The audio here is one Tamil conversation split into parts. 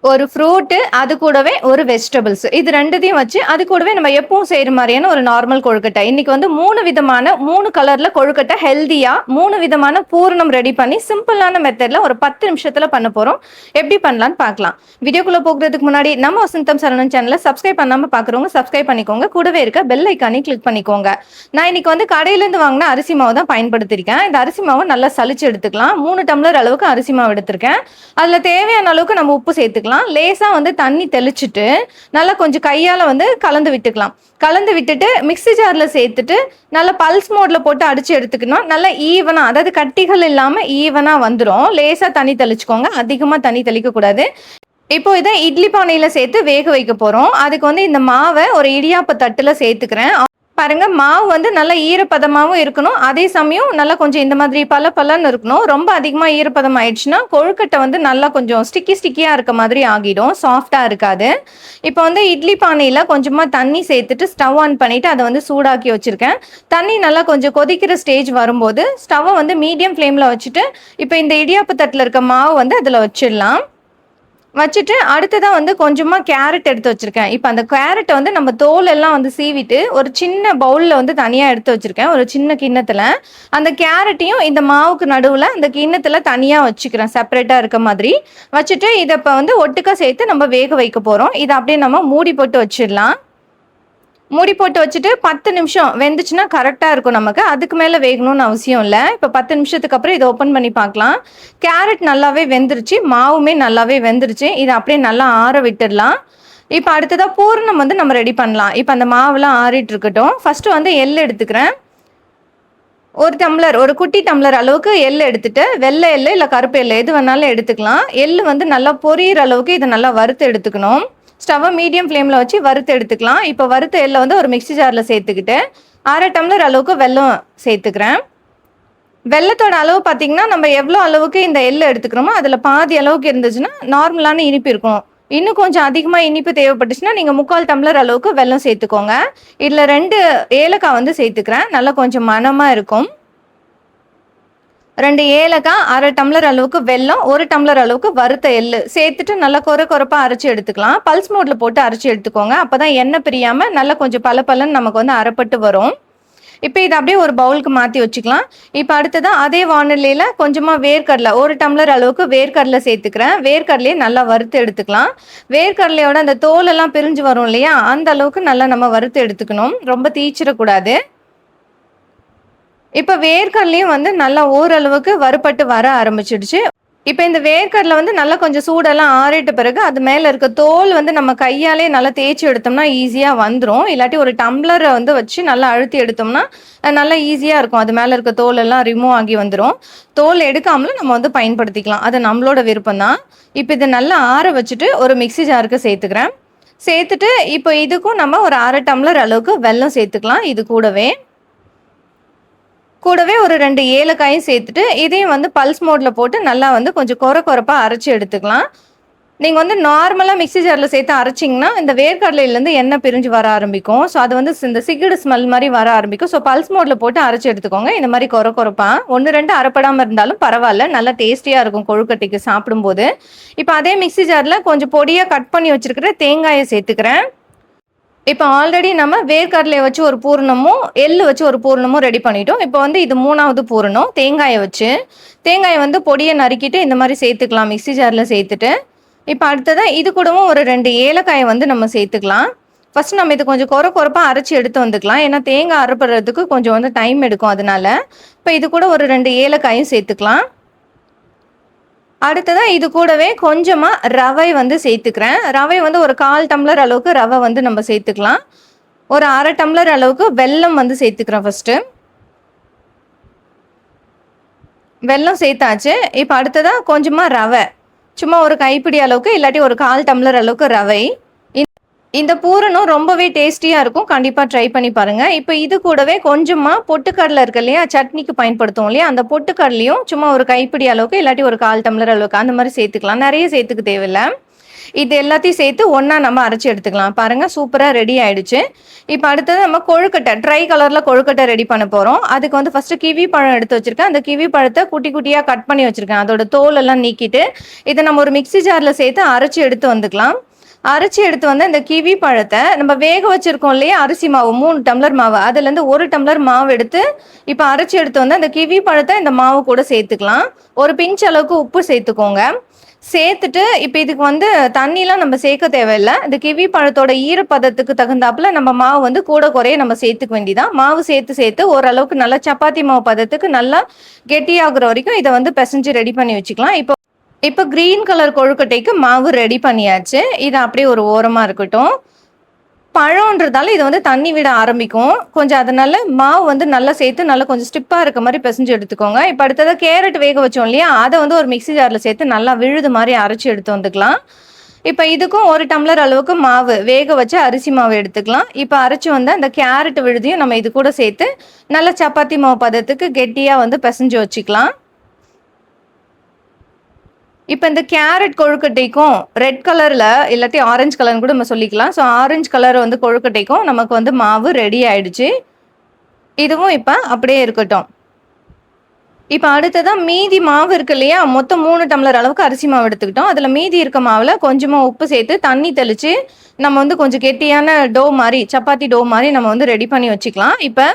ஒரு ஃப்ரூட்டு, அது கூடவே ஒரு வெஜிடபிள்ஸ். இது 2த்தையும் வச்சு, அது கூடவே நம்ம எப்பவும் செய்ற மாரியான ஒரு நார்மல் கொழுக்கட்டை. இன்னைக்கு வந்து 3 விதமான 3 கலர்ல கொழுக்கட்டை ஹெல்தியா 3 விதமான பூரணம் ரெடி பண்ணி சிம்பிளான மெத்தட்ல ஒரு 10 நிமிஷத்துல பண்ண போறோம். எப்படி பண்ணலான்னு பார்க்கலாம். வீடியோக்குள்ள போகுறதுக்கு முன்னாடி நம்ம வசந்தம் சரவணன் சேனலை சப்ஸ்கிரைப் பண்ணாம பார்க்குறவங்க சப்ஸ்கிரைப் பண்ணிக்கோங்க. கூடவே இருக்க பெல் ஐக்கானையும் கிளிக் பண்ணிக்கோங்க. நான் இன்னைக்கு வந்து கடையிலேருந்து வாங்கின அரிசி மாவு தான் பயன்படுத்தியிருக்கேன். இந்த அரிசி மாவை நல்லா சலிச்சு எடுத்துக்கலாம். 3 டம்ளர் அளவுக்கு அரிசி மாவு எடுத்திருக்கேன். அதில் தேவையான அளவுக்கு நம்ம உப்பு சேர்த்துக்கலாம். லேசா வந்து தண்ணி தெளிச்சுட்டு நல்லா கொஞ்சம் கையால வந்து கலந்து விட்டுக்கலாம். கலந்து விட்டுட்டு மிக்ஸி ஜார்ல சேர்த்துட்டு நல்லா பல்ஸ் மோட்ல போட்டு அடிச்சு எடுத்துக்கணும். நல்லா ஈவனா, அதாவது கட்டிகள் இல்லாம ஈவனா வந்துடும். லேசா தண்ணி தெளிச்சுக்கோங்க, அதிகமா தண்ணி தெளிக்க கூடாது. இப்போ இதை இட்லி பானையில சேர்த்து வேக வைக்க போறோம். அதுக்கு வந்து இந்த மாவை ஒரு இடியாப்ப தட்டுல சேர்த்துக்கிறேன். பாருங்க, மாவு வந்து நல்லா ஈரப்பதமாகவும் இருக்கணும், அதே சமயம் நல்லா கொஞ்சம் இந்த மாதிரி பலன்னு இருக்கணும். ரொம்ப அதிகமாக ஈரப்பதம் ஆயிடுச்சுன்னா கொழுக்கட்டை வந்து நல்லா கொஞ்சம் ஸ்டிக்கியாக இருக்க மாதிரி ஆகிடும், சாஃப்டாக இருக்காது. இப்போ வந்து இட்லி பானையில் கொஞ்சமாக தண்ணி சேர்த்துட்டு ஸ்டவ் ஆன் பண்ணிவிட்டு அதை வந்து சூடாக்கி வச்சுருக்கேன். தண்ணி நல்லா கொஞ்சம் கொதிக்கிற ஸ்டேஜ் வரும்போது ஸ்டவ்வை வந்து மீடியம் ஃப்ளேமில் வச்சுட்டு இப்போ இந்த இடியாப்பு தட்டில் இருக்க மாவு வந்து அதில் வச்சிடலாம். வச்சுட்டு அடுத்ததான் வந்து கொஞ்சமாக கேரட் எடுத்து வச்சுருக்கேன். இப்போ அந்த கேரட்டை வந்து நம்ம தோல் எல்லாம் வந்து சீவிட்டு ஒரு சின்ன பவுலில் வந்து தனியாக எடுத்து வச்சுருக்கேன், ஒரு சின்ன கிண்ணத்தில். அந்த கேரட்டையும் இந்த மாவுக்கு நடுவில் அந்த கிண்ணத்தில் தனியாக வச்சுக்கிறேன், செப்பரேட்டாக இருக்க மாதிரி வச்சுட்டு இதை இப்போ வந்து ஒட்டுக்கா சேர்த்து நம்ம வேக வைக்க போகிறோம். இதை அப்படியே நம்ம மூடி போட்டு வச்சிடலாம். மூடி போட்டு வச்சுட்டு 10 நிமிஷம் வெந்துச்சுன்னா கரெக்டாக இருக்கும் நமக்கு. அதுக்கு மேலே வேகணும்னு அவசியம் இல்லை. இப்போ 10 நிமிஷத்துக்கு அப்புறம் இதை ஓப்பன் பண்ணி பார்க்கலாம். கேரட் நல்லாவே வெந்துருச்சு, மாவுமே நல்லாவே வெந்துருச்சு. இதை அப்படியே நல்லா ஆற விட்டுடலாம். இப்போ அடுத்ததாக பூரணம் வந்து நம்ம ரெடி பண்ணலாம். இப்போ அந்த மாவுலாம் ஆறிட்டு இருக்கட்டும். ஃபஸ்ட்டு வந்து எள் எடுத்துக்கிறேன். ஒரு டம்ளர், ஒரு குட்டி டம்ளர் அளவுக்கு எள் எடுத்துட்டு, வெள்ளை எள் இல்லை கருப்பு எள் எது வேணாலும் எடுத்துக்கலாம். எள் வந்து நல்லா பொரியிற அளவுக்கு இதை நல்லா வறுத்து எடுத்துக்கணும். ஸ்டவ்வை மீடியம் ஃப்ளேமில் வச்சு வறுத்து எடுத்துக்கலாம். இப்போ வறுத்த எள்ளை வந்து ஒரு மிக்ஸி ஜாரில் சேர்த்துக்கிட்டு 1/2 டம்ளர் அளவுக்கு வெல்லம் சேர்த்துக்கிறேன். வெல்லத்தோட அளவு பார்த்தீங்கன்னா நம்ம எவ்வளோ அளவுக்கு இந்த எள்ளு எடுத்துக்கிறோமோ அதில் பாதி அளவுக்கு இருந்துச்சுன்னா நார்மலான இனிப்பு இருக்கும். இன்னும் கொஞ்சம் அதிகமாக இனிப்பு தேவைப்பட்டுச்சுன்னா நீங்கள் 3/4 டம்ளர் அளவுக்கு வெல்லம் சேர்த்துக்கோங்க. இதில் 2 ஏலக்காய் வந்து சேர்த்துக்கிறேன், நல்லா கொஞ்சம் மணமாக இருக்கும். 2 ஏலக்காய், 1/2 டம்ளர் அளவுக்கு வெல்லம், 1 டம்ளர் அளவுக்கு வறுத்த எள்ளு சேர்த்துட்டு நல்லா கொரப்பாக அரைச்சி எடுத்துக்கலாம். பல்ஸ் மோட்ல போட்டு அரைச்சி எடுத்துக்கோங்க. அப்போ தான் எண்ணெய் பிரியாமல் நல்லா கொஞ்சம் பலன்னு நமக்கு வந்து அரைப்பட்டு வரும். இப்போ இதை அப்படியே ஒரு பவுலுக்கு மாற்றி வச்சுக்கலாம். இப்போ அடுத்ததான் அதே வானிலையில் கொஞ்சமாக வேர்க்கடலை, 1 டம்ளர் அளவுக்கு வேர்க்கடலை சேர்த்துக்கிறேன். வேர்க்கடலையே நல்லா வறுத்து எடுத்துக்கலாம். வேர்க்கடலையோட அந்த தோலெல்லாம் பிரிஞ்சு வரும் இல்லையா, அந்த அளவுக்கு நல்லா நம்ம வறுத்து எடுத்துக்கணும், ரொம்ப தீச்சிடக்கூடாது. இப்போ வேர்க்கடலையும் வந்து நல்லா ஓரளவுக்கு வறுபட்டு வர ஆரம்பிச்சிடுச்சு. இப்போ இந்த வேர்க்கடலை வந்து நல்லா கொஞ்சம் சூடெல்லாம் ஆறிட்ட பிறகு அது மேலே இருக்க தோல் வந்து நம்ம கையாலே நல்லா தேய்ச்சி எடுத்தோம்னா ஈஸியாக வந்துடும். இல்லாட்டி ஒரு டம்ளரை வந்து வச்சு நல்லா அழுத்தி எடுத்தோம்னா நல்லா ஈஸியாக இருக்கும். அது மேலே இருக்க தோல் எல்லாம் ரிமூவ் ஆகி வந்துடும். தோல் எடுக்காமலும் நம்ம வந்து பயன்படுத்திக்கலாம், அது நம்மளோட விருப்பம் தான். இப்போ இதை நல்லா ஆற வச்சுட்டு ஒரு மிக்ஸி ஜாருக்கு சேர்த்துக்கிறேன். சேர்த்துட்டு இப்போ இதுக்கும் நம்ம ஒரு 1/2 டம்ளர் அளவுக்கு வெல்லம் சேர்த்துக்கலாம். இது கூடவே ஒரு 2 ஏலக்காயும் சேர்த்துட்டு இதையும் வந்து பல்ஸ் மோடில் போட்டு நல்லா வந்து கொஞ்சம் கொரப்பாக அரைச்சி எடுத்துக்கலாம். நீங்கள் வந்து நார்மலாக மிக்ஸி ஜாரில் சேர்த்து அரைச்சிங்கன்னா இந்த வேர்க்கடலையிலேருந்து எண்ணெய் பிரிஞ்சு வர ஆரம்பிக்கும். ஸோ அது வந்து இந்த சிகடு ஸ்மெல் மாதிரி வர ஆரம்பிக்கும். ஸோ பல்ஸ் மோடில் போட்டு அரைச்சி எடுத்துக்கோங்க. இந்த மாதிரி கொரப்பாக 1-2 அரைப்படாமல் இருந்தாலும் பரவாயில்ல, நல்லா டேஸ்டியாக இருக்கும் கொழுக்கட்டைக்கு சாப்பிடும்போது. இப்போ அதே மிக்ஸி ஜாரில் கொஞ்சம் பொடியாக கட் பண்ணி வச்சுருக்கிற தேங்காயை சேர்த்துக்கிறேன். இப்போ ஆல்ரெடி நம்ம வேர்க்கடலையை வச்சு ஒரு பூரணமும் எள்ளு வச்சு ஒரு பூரணமும் ரெடி பண்ணிட்டோம். இப்போ வந்து இது 3வது பூரணம் தேங்காயை வந்து பொடியை நறுக்கிட்டு இந்த மாதிரி சேர்த்துக்கலாம் மிக்ஸி ஜாரில் சேர்த்துட்டு. இப்போ அடுத்ததான் இது கூடவும் ஒரு 2 ஏலக்காயை வந்து நம்ம சேர்த்துக்கலாம். ஃபர்ஸ்ட் நம்ம இது கொஞ்சம் கொரப்பாக அரைச்சி எடுத்து வந்துக்கலாம், ஏன்னா தேங்காய் அரைப்படுறதுக்கு கொஞ்சம் வந்து டைம் எடுக்கும். அதனால இப்போ இது கூட ஒரு 2 ஏலக்காயும் சேர்த்துக்கலாம். அடுத்ததான் இது கூடவே கொஞ்சமாக ரவை வந்து சேர்த்துக்கிறேன். ரவை வந்து ஒரு 1/4 டம்ளர் அளவுக்கு ரவை வந்து நம்ம சேர்த்துக்கலாம். ஒரு 1/2 டம்ளர் அளவுக்கு வெல்லம் வந்து சேர்த்துக்கிறேன். ஃபஸ்ட்டு வெல்லம் சேர்த்தாச்சு. இப்போ அடுத்ததாக கொஞ்சமாக ரவை, சும்மா ஒரு கைப்பிடி அளவுக்கு இல்லாட்டி ஒரு 1/4 டம்ளர் அளவுக்கு ரவை. இந்த பூரணம் ரொம்பவே டேஸ்டியாக இருக்கும், கண்டிப்பாக ட்ரை பண்ணி பாருங்கள். இப்போ இது கூடவே கொஞ்சமாக பொட்டுக்கடலை இருக்கு இல்லையா, சட்னிக்கு பயன்படுத்துவோம் இல்லையா, அந்த பொட்டுக்கடலையும் சும்மா ஒரு கைப்பிடி அளவுக்கு இல்லாட்டி ஒரு 1/4 டம்ளர் அளவுக்கு அந்த மாதிரி சேர்த்துக்கலாம், நிறைய சேர்த்துக்க தேவையில்லை. இது எல்லாத்தையும் சேர்த்து ஒன்றா நம்ம அரைச்சி எடுத்துக்கலாம். பாருங்கள் சூப்பராக ரெடி ஆயிடுச்சு. இப்போ அடுத்தது நம்ம கொழுக்கட்டை ட்ரை கலரில் கொழுக்கட்டை ரெடி பண்ண போகிறோம். அதுக்கு வந்து ஃபஸ்ட்டு கிவி பழம் எடுத்து வச்சுருக்கேன். அந்த கிவி பழத்தை குட்டி குட்டியாக கட் பண்ணி வச்சுருக்கேன். அதோட தோல் எல்லாம் நீக்கிட்டு இதை நம்ம ஒரு மிக்ஸி ஜாரில் சேர்த்து அரைச்சி எடுத்து வந்துக்கலாம். அரைச்சி எடுத்து வந்து இந்த கிவி பழத்தை நம்ம வேக வச்சிருக்கோம் இல்லையா அரிசி மாவு 3 டம்ளர் மாவு, அதுலேருந்து 1 டம்ளர் மாவு எடுத்து இப்போ அரைச்சி எடுத்து வந்து அந்த கிவி பழத்தை இந்த மாவு கூட சேர்த்துக்கலாம். ஒரு பிஞ்ச் அளவுக்கு உப்பு சேர்த்துக்கோங்க. சேர்த்துட்டு இப்போ இதுக்கு வந்து தண்ணிலாம் நம்ம சேர்க்க தேவையில்லை. இந்த கிவி பழத்தோட ஈரப்பதத்துக்கு தகுந்தாப்புல நம்ம மாவு வந்து கூட குறைய நம்ம சேர்த்துக்க வேண்டியதான். மாவு சேர்த்து சேர்த்து ஓரளவுக்கு நல்லா சப்பாத்தி மாவு பதத்துக்கு நல்லா கெட்டியாகிற வரைக்கும் இதை வந்து பிசைஞ்சு ரெடி பண்ணி வச்சுக்கலாம். இப்போ க்ரீன் கலர் கொழுக்கட்டைக்கு மாவு ரெடி பண்ணியாச்சு. இது அப்படியே ஒரு ஓரமாக இருக்கட்டும். பழம்ன்றதால இது வந்து தண்ணி விட ஆரம்பிக்கும் கொஞ்சம், அதனால மாவு வந்து நல்லா சேர்த்து நல்லா கொஞ்சம் ஸ்டிப்பாக இருக்க மாதிரி பிசைஞ்சு எடுத்துக்கோங்க. இப்போ அடுத்ததாக கேரட் வேக வச்சோம் இல்லையா, அதை வந்து ஒரு மிக்ஸி ஜாரில் சேர்த்து நல்லா விழுது மாதிரி அரைச்சி எடுத்து வந்துக்கலாம். இப்போ இதுக்கும் 1 டம்ளர் அளவுக்கு மாவு வேக வச்சு அரிசி மாவு எடுத்துக்கலாம். இப்போ அரைச்சி வந்து அந்த கேரட் விழுதையும் நம்ம இது கூட சேர்த்து நல்லா சப்பாத்தி மாவு பதத்துக்கு கெட்டியாக வந்து பிசைஞ்சு வச்சுக்கலாம். இப்போ இந்த கேரட் கொழுக்கட்டைக்கும் ரெட் கலரில் இல்லாட்டி ஆரஞ்சு கலர்னு கூட நம்ம சொல்லிக்கலாம். ஸோ ஆரஞ்சு கலர் வந்து கொழுக்கட்டைக்கும் நமக்கு வந்து மாவு ரெடி ஆயிடுச்சு. இதுவும் இப்போ அப்படியே இருக்கட்டும். இப்போ அடுத்ததான் மீதி மாவு இருக்கு இல்லையா, மொத்தம் 3 டம்ளர் அளவுக்கு அரிசி மாவு எடுத்துக்கிட்டோம். அதில் மீதி இருக்க மாவில் கொஞ்சமாக உப்பு சேர்த்து தண்ணி தெளித்து நம்ம வந்து கொஞ்சம் கெட்டியான டோ மாதிரி சப்பாத்தி டோ மாதிரி நம்ம வந்து ரெடி பண்ணி வச்சுக்கலாம். இப்போ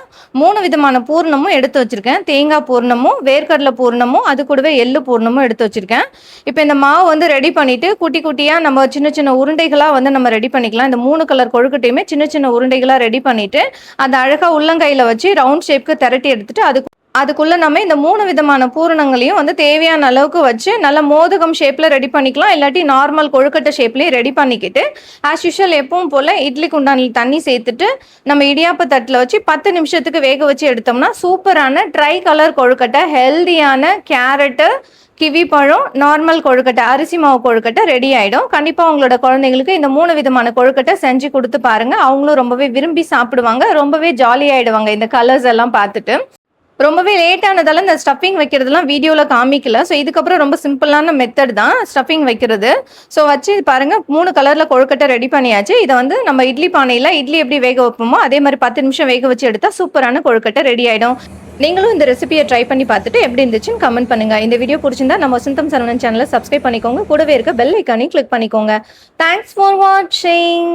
3 விதமான பூர்ணமும் எடுத்து வச்சுருக்கேன். தேங்காய் பூர்ணமும், வேர்க்கடலை பூர்ணமும், அது கூடவே எள்ளு பூர்ணமும் எடுத்து வச்சுருக்கேன். இப்போ இந்த மாவு வந்து ரெடி பண்ணிவிட்டு குட்டி குட்டியாக நம்ம சின்ன சின்ன உருண்டைகளாக வந்து நம்ம ரெடி பண்ணிக்கலாம். இந்த 3 கலர் கொழுக்கட்டையுமே சின்ன சின்ன உருண்டைகளாக ரெடி பண்ணிவிட்டு அதை அழகாக உள்ளங்கையில் வச்சு ரவுண்ட் ஷேப்க்கு திரட்டி எடுத்துகிட்டு அதுக்குள்ளே நம்ம இந்த 3 விதமான பூரணங்களையும் வந்து தேவையான அளவுக்கு வச்சு நல்லா மோதகம் ஷேப்பில் ரெடி பண்ணிக்கலாம். இல்லாட்டி நார்மல் கொழுக்கட்டை ஷேப்லேயே ரெடி பண்ணிக்கிட்டு ஆஸ் யூஷுவல் எப்பவும் போல் இட்லி குண்டானில் தண்ணி சேர்த்துட்டு நம்ம இடியாப்ப தட்டில் வச்சு 10 நிமிஷத்துக்கு வேக வச்சு எடுத்தோம்னா சூப்பரான ட்ரை கலர் கொழுக்கட்டை, ஹெல்தியான கேரட்டு, கிவி பழம், நார்மல் கொழுக்கட்டை, அரிசி மாவு கொழுக்கட்டை ரெடி ஆகிடும். கண்டிப்பாக உங்களோட குழந்தைங்களுக்கு இந்த 3 விதமான கொழுக்கட்டை செஞ்சு கொடுத்து பாருங்கள். அவங்களும் ரொம்பவே விரும்பி சாப்பிடுவாங்க, ரொம்பவே ஜாலி ஆகிடுவாங்க இந்த கலர்ஸ் எல்லாம் பார்த்துட்டு. ரொம்பவே லேட்டானதால இந்த ஸ்டஃபிங் வைக்கிறதுலாம் வீடியோவில் காமிக்கல. ஸோ இதுக்கப்புறம் ரொம்ப சிம்பிளான மெத்தட் தான் ஸ்டஃபிங் வைக்கிறது. ஸோ வச்சு பாருங்கள் 3 கலரில் கொழுக்கட்டை ரெடி பண்ணியாச்சு. இதை வந்து நம்ம இட்லி பானையில் இட்லி எப்படி வேக வைப்போமோ அதே மாதிரி 10 நிமிஷம் வேக வச்சு எடுத்தால் சூப்பரான கொழுக்கட்டை ரெடி ஆகிடும். நீங்களும் இந்த ரெசிபியை ட்ரை பண்ணி பார்த்துட்டு எப்படி இருந்துச்சுன்னு கமெண்ட் பண்ணுங்கள். இந்த வீடியோ பிடிச்சிருந்தா நம்ம வசந்தம் சரவணன் சேனலை சப்ஸ்கிரைப் பண்ணிக்கோங்க. கூடவே இருக்க பெல் ஐக்கானையும் கிளிக் பண்ணிக்கோங்க. தேங்க்ஸ் ஃபார் வாட்சிங்.